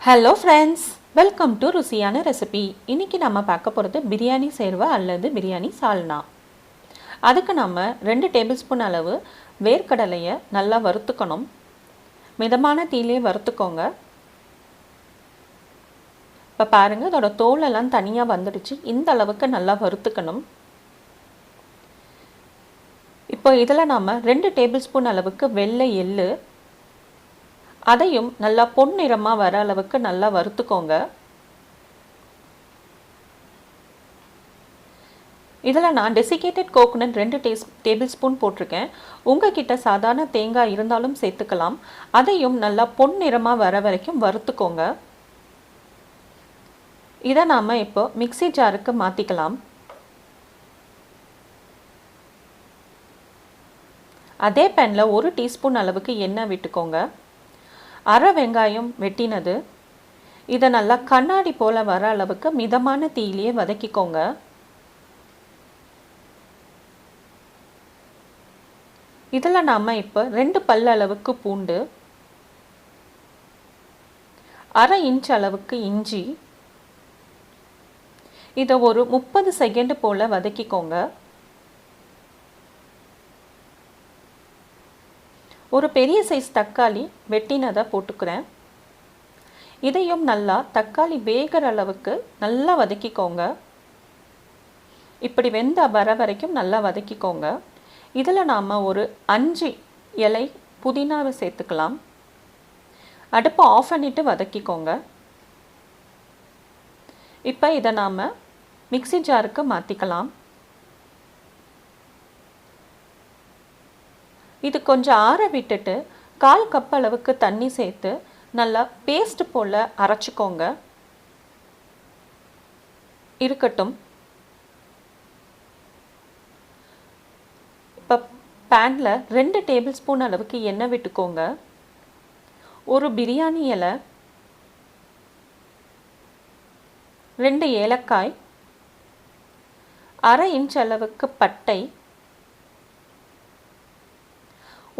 Hello friends, welcome to ருசியான recipe. இன்றைக்கி நம்ம பார்க்க போகிறது பிரியாணி சேர்வா அல்லது பிரியாணி சால்னா. அதுக்கு நம்ம 2 டேபிள் ஸ்பூன் அளவு வேர்க்கடலையை நல்லா வறுத்துக்கணும். மிதமான தீயிலே வறுத்துக்கோங்க. இப்போ பாருங்கள், இதோட தோலெல்லாம் தனியாக வந்துடுச்சு. இந்த அளவுக்கு நல்லா வறுத்துக்கணும். இப்போ இதில் நாம் 2 டேபிள் ஸ்பூன் அளவுக்கு வெள்ளை எள்ளு, அதையும் நல்லா பொன்னிறமாக வர அளவுக்கு நல்லா வறுத்துக்கோங்க. இதில் நான் டெசிகேட்டட் கோகோனட் 2 டேபிள் ஸ்பூன் போட்டிருக்கேன். உங்ககிட்ட சாதாரண தேங்காய் இருந்தாலும் சேர்த்துக்கலாம். அதையும் நல்லா பொன்னிறமாக வர வரைக்கும் வறுத்துக்கோங்க. இதை நாம் இப்போ மிக்ஸி ஜாருக்கு மாற்றிக்கலாம். அதே பேனில் 1 டீஸ்பூன் அளவுக்கு எண்ணெய் விட்டுக்கோங்க. அரை வெங்காயம் வெட்டினது, இதை நல்லா கண்ணாடி போல் வர அளவுக்கு மிதமான தீயிலேயே வதக்கிக்கோங்க. இதில் நாம் இப்போ 2 பல் அளவுக்கு பூண்டு, அரை இன்ச் அளவுக்கு இஞ்சி, இதை ஒரு 30 செகண்ட் போல் வதக்கிக்கோங்க. ஒரு பெரிய சைஸ் தக்காளி வெட்டினதை போட்டுக்கிறேன். இதையும் நல்லா தக்காளி வேகிற அளவுக்கு நல்லா வதக்கிக்கோங்க. இப்படி வெந்த வர வரைக்கும் நல்லா வதக்கிக்கோங்க. இதில் நாம் ஒரு 5 இலை புதினாவை சேர்த்துக்கலாம். அடுப்பை ஆஃப் பண்ணிவிட்டு வதக்கிக்கோங்க. இப்போ இதை நாம் மிக்ஸி ஜாருக்கு மாற்றிக்கலாம். இது கொஞ்சம் ஆற விட்டுட்டு 1/4 கப் அளவுக்கு தண்ணி சேர்த்து நல்லா பேஸ்ட் போல் அரைச்சிக்கோங்க. இருக்கட்டும். இப்போ பேனில் 2 டேபிள் ஸ்பூன் அளவுக்கு எண்ணெய் விட்டுக்கோங்க. ஒரு பிரியாணி இலை, 2 ஏலக்காய், அரை இன்ச் அளவுக்கு பட்டை,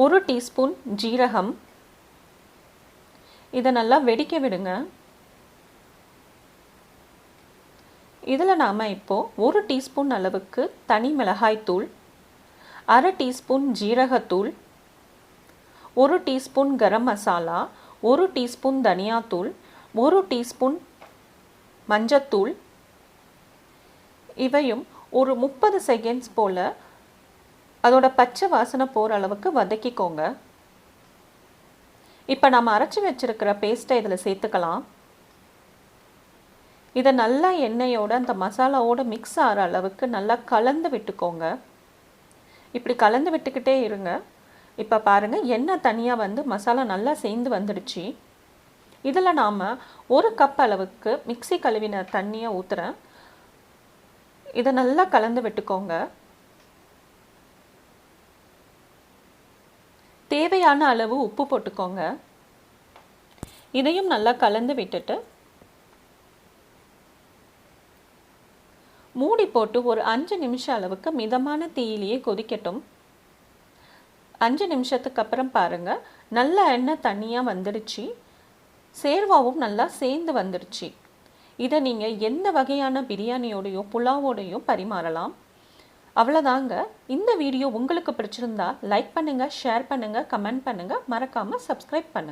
1 டீஸ்பூன் ஜீரகம், இதை நல்லா வெடிக்க விடுங்க. இதில் நாம் இப்போது 1 டீஸ்பூன் அளவுக்கு தனி மிளகாய்த்தூள், அரை டீஸ்பூன் ஜீரகத்தூள், 1 டீஸ்பூன் கரம் மசாலா, 1 டீஸ்பூன் தனியாத்தூள், 1 டீஸ்பூன் மஞ்சத்தூள், இவையும் ஒரு 30 செகண்ட்ஸ் போல் அதோட பச்சை வாசனை போகிற அளவுக்கு வதக்கிக்கோங்க. இப்போ நம்ம அரைச்சி வச்சுருக்கிற பேஸ்ட்டை இதில் சேர்த்துக்கலாம். இதை நல்லா எண்ணெயோடு அந்த மசாலாவோடு மிக்ஸ் ஆகிற அளவுக்கு நல்லா கலந்து விட்டுக்கோங்க. இப்படி கலந்து விட்டுக்கிட்டே இருங்க. இப்போ பாருங்கள், எண்ணெய் தனியாக வந்து மசாலா நல்லா சேர்ந்து வந்துடுச்சு. இதில் நாம் 1 கப் அளவுக்கு மிக்ஸி கழுவின தண்ணியை ஊற்றுறேன். இதை நல்லா கலந்து விட்டுக்கோங்க. தேவையான அளவு உப்பு போட்டுக்கோங்க. இதையும் நல்லா கலந்து விட்டுட்டு மூடி போட்டு ஒரு 5 நிமிஷம் அளவுக்கு மிதமான தீயிலேயே கொதிக்கட்டும். 5 நிமிஷத்துக்கு அப்புறம் பாருங்கள், நல்ல எண்ணெய் தண்ணியாக வந்துடுச்சு. சேர்வாவும் நல்லா சேர்ந்து வந்துடுச்சு. இதை நீங்கள் எந்த வகையான பிரியாணியோடையோ புலாவோடையோ பரிமாறலாம். அவ்வளோதாங்க. இந்த வீடியோ உங்களுக்கு பிடிச்சிருந்தா லைக் பண்ணுங்கள், ஷேர் பண்ணுங்கள், கமெண்ட் பண்ணுங்கள், மறக்காமல் சப்ஸ்கிரைப் பண்ணுங்கள்.